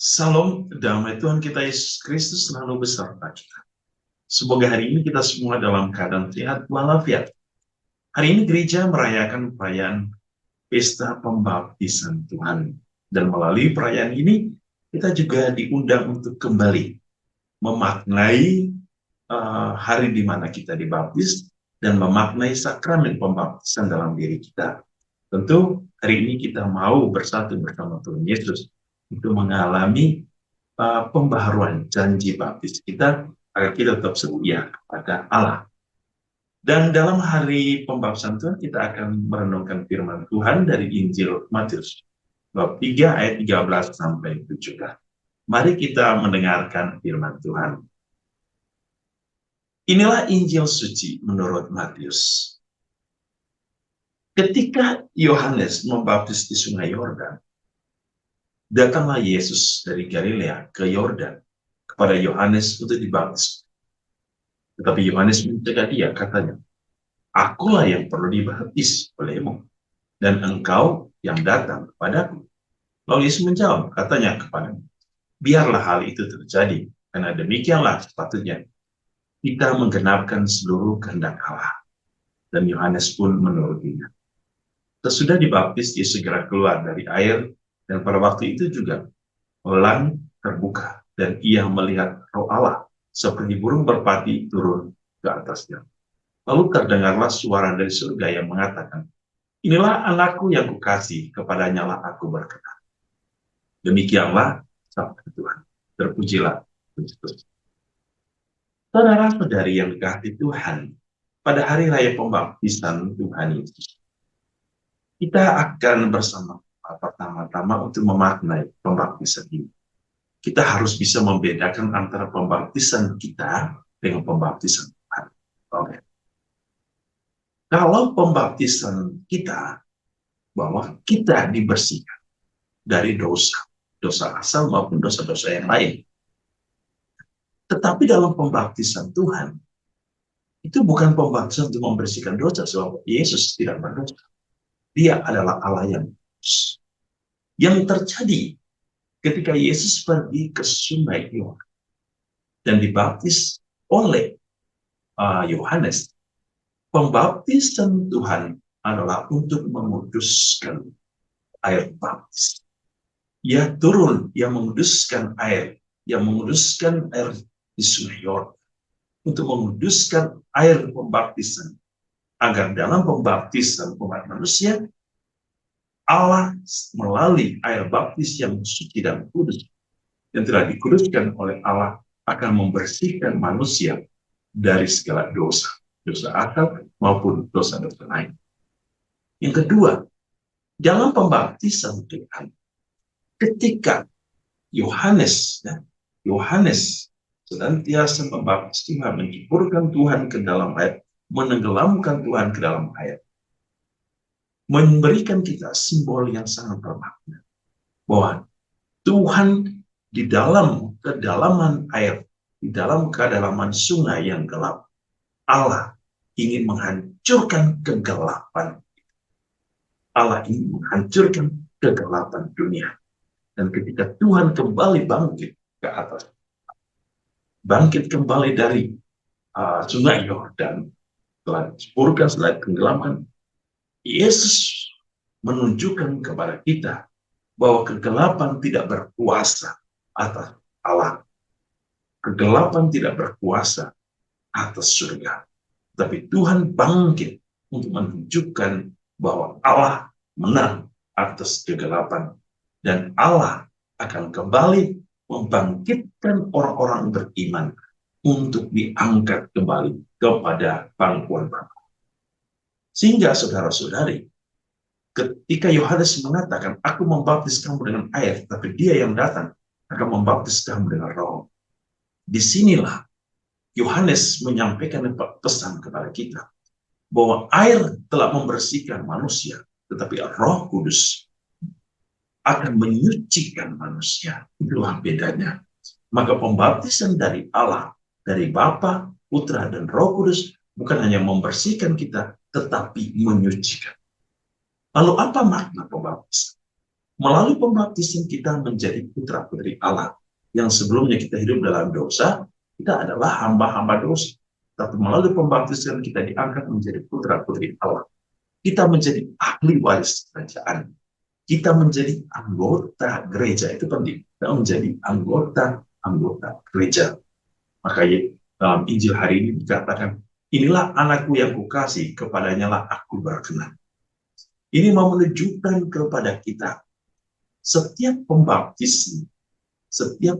Salam, damai Tuhan kita Yesus Kristus selalu beserta kita. Semoga hari ini kita semua dalam keadaan sehat walafiat. Hari ini gereja merayakan perayaan Pesta Pembaptisan Tuhan. Dan melalui perayaan ini, kita juga diundang untuk kembali memaknai hari di mana kita dibaptis dan memaknai sakramen pembaptisan dalam diri kita. Tentu hari ini kita mau bersatu bersama Tuhan Yesus untuk mengalami pembaharuan janji baptis kita agar kita tetap setia kepada Allah. Dan dalam hari pembaptisan Tuhan kita akan merenungkan firman Tuhan dari Injil Matius bab 3 ayat 13 sampai 17. Mari kita mendengarkan firman Tuhan. Inilah Injil suci menurut Matius. Ketika Yohanes membaptis di Sungai Yordan, datanglah Yesus dari Galilea ke Yordan kepada Yohanes untuk dibaptis. Tetapi Yohanes mencegah dia, katanya, "Akulah yang perlu dibaptis olehmu, dan engkau yang datang kepadaku." Lalu Yesus menjawab, katanya kepadanya, "Biarlah hal itu terjadi, karena demikianlah sepatutnya kita menggenapkan seluruh kehendak Allah." Dan Yohanes pun menurutinya. Sesudah dibaptis, dia segera keluar dari air, dan pada waktu itu juga langit terbuka, dan ia melihat Roh Allah seperti burung merpati turun ke atasnya. Lalu terdengarlah suara dari surga yang mengatakan, "Inilah anakku yang kukasihi, kepadanya lah aku berkenan." Demikianlah sabda Tuhan. Terpujilah Kristus. Saudara-saudari yang dikasihi Tuhan, pada hari raya pembaptisan Tuhan Yesus, kita akan bersama pertama-tama untuk memaknai pembaptisan ini. Kita harus bisa membedakan antara pembaptisan kita dengan pembaptisan Tuhan. Oke. Kalau pembaptisan kita, bahwa kita dibersihkan dari dosa, dosa asal maupun dosa-dosa yang lain. Tetapi dalam pembaptisan Tuhan, itu bukan pembaptisan untuk membersihkan dosa, sebab Yesus tidak berdosa. Dia adalah Allah yang kudus. Yang terjadi ketika Yesus pergi ke Sungai Yordan dan dibaptis oleh Yohanes, pembaptisan Tuhan adalah untuk menguduskan air baptis. Ia turun, ia menguduskan air, di Sungai Yordan untuk menguduskan air pembaptisan, agar dalam pembaptisan umat manusia, Allah melalui air baptis yang suci dan kudus yang telah dikuduskan oleh Allah akan membersihkan manusia dari segala dosa, dosa akal maupun dosa-dosa lain. Yang kedua, dalam pembaptisan Tuhan, ketika Yohanes senantiasa membaptis Tuhan, menceburkan Tuhan ke dalam air, menenggelamkan Tuhan ke dalam air, memberikan kita simbol yang sangat bermakna bahwa Tuhan di dalam kedalaman air, di dalam kedalaman sungai yang gelap, Allah ingin menghancurkan kegelapan. Allah ingin menghancurkan kegelapan dunia. Dan ketika Tuhan kembali bangkit ke atas, bangkit kembali dari Sungai Yordan, telah diceburkan setelah tenggelamkan, Yesus menunjukkan kepada kita bahwa kegelapan tidak berkuasa atas Allah. Kegelapan tidak berkuasa atas surga. Tapi Tuhan bangkit untuk menunjukkan bahwa Allah menang atas kegelapan. Dan Allah akan kembali membangkitkan orang-orang beriman untuk diangkat kembali kepada pangkuan Bapa. Sehingga saudara-saudari, ketika Yohanes mengatakan, "Aku membaptis kamu dengan air, tapi Dia yang datang akan membaptis kamu dengan Roh." Disinilah Yohanes menyampaikan pesan kepada kita bahwa air telah membersihkan manusia, tetapi Roh Kudus akan menyucikan manusia. Itulah bedanya. Maka pembaptisan dari Allah, dari Bapa, Putra, dan Roh Kudus bukan hanya membersihkan kita, tetapi menyucikan. Lalu apa makna pembaptisan? Melalui pembaptisan kita menjadi putra-putri Allah. Yang sebelumnya kita hidup dalam dosa, kita adalah hamba-hamba dosa. Tapi melalui pembaptisan kita diangkat menjadi putra-putri Allah. Kita menjadi ahli waris kerajaan. Kita menjadi anggota gereja. Itu penting. Kita menjadi anggota gereja. Makanya dalam Injil hari ini dikatakan, inilah anakku yang kukasih, kepadanya lah aku berkenan. Ini mau menunjukkan kepada kita, setiap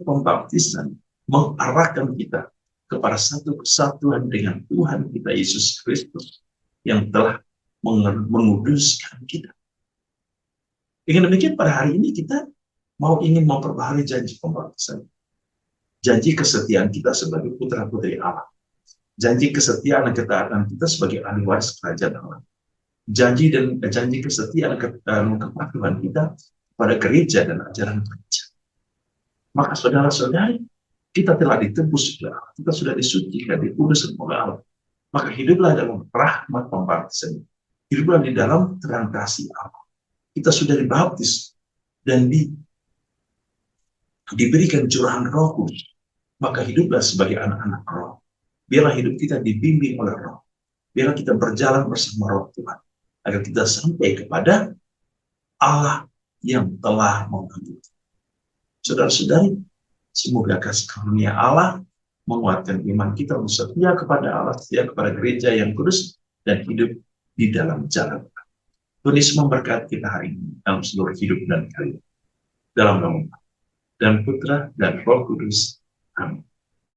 pembaptisan mengarahkan kita kepada satu kesatuan dengan Tuhan kita Yesus Kristus yang telah menguduskan kita. Dengan demikian pada hari ini kita ingin memperbaharui janji pembaptisan. Janji kesetiaan kita sebagai putra-putri Allah. Janji kesetiaan dan ketaatan kita sebagai ahli waris kerajaan Allah. Janji kesetiaan dan kepatuhan kita pada gereja dan ajaran gereja. Maka saudara-saudari, kita telah ditebus oleh Allah. Kita sudah disucikan, dikuduskan oleh Allah. Maka hiduplah dalam rahmat pembaptisan. Hiduplah di dalam terang kasih Allah. Kita sudah dibaptis dan diberikan curahan Roh Kudus. Maka hiduplah sebagai anak-anak Roh. Biarlah hidup kita dibimbing oleh Roh. Biarlah kita berjalan bersama Roh Tuhan. Agar kita sampai kepada Allah yang telah mengambil. Saudara-saudari, semoga kasih karunia Allah menguatkan iman kita untuk setia kepada Allah, setia kepada gereja yang kudus, dan hidup di dalam jalan. Tuhan Yesus memberkati kita hari ini dalam seluruh hidup dan karya. Dalam nama dan Putra dan Roh Kudus. Amin.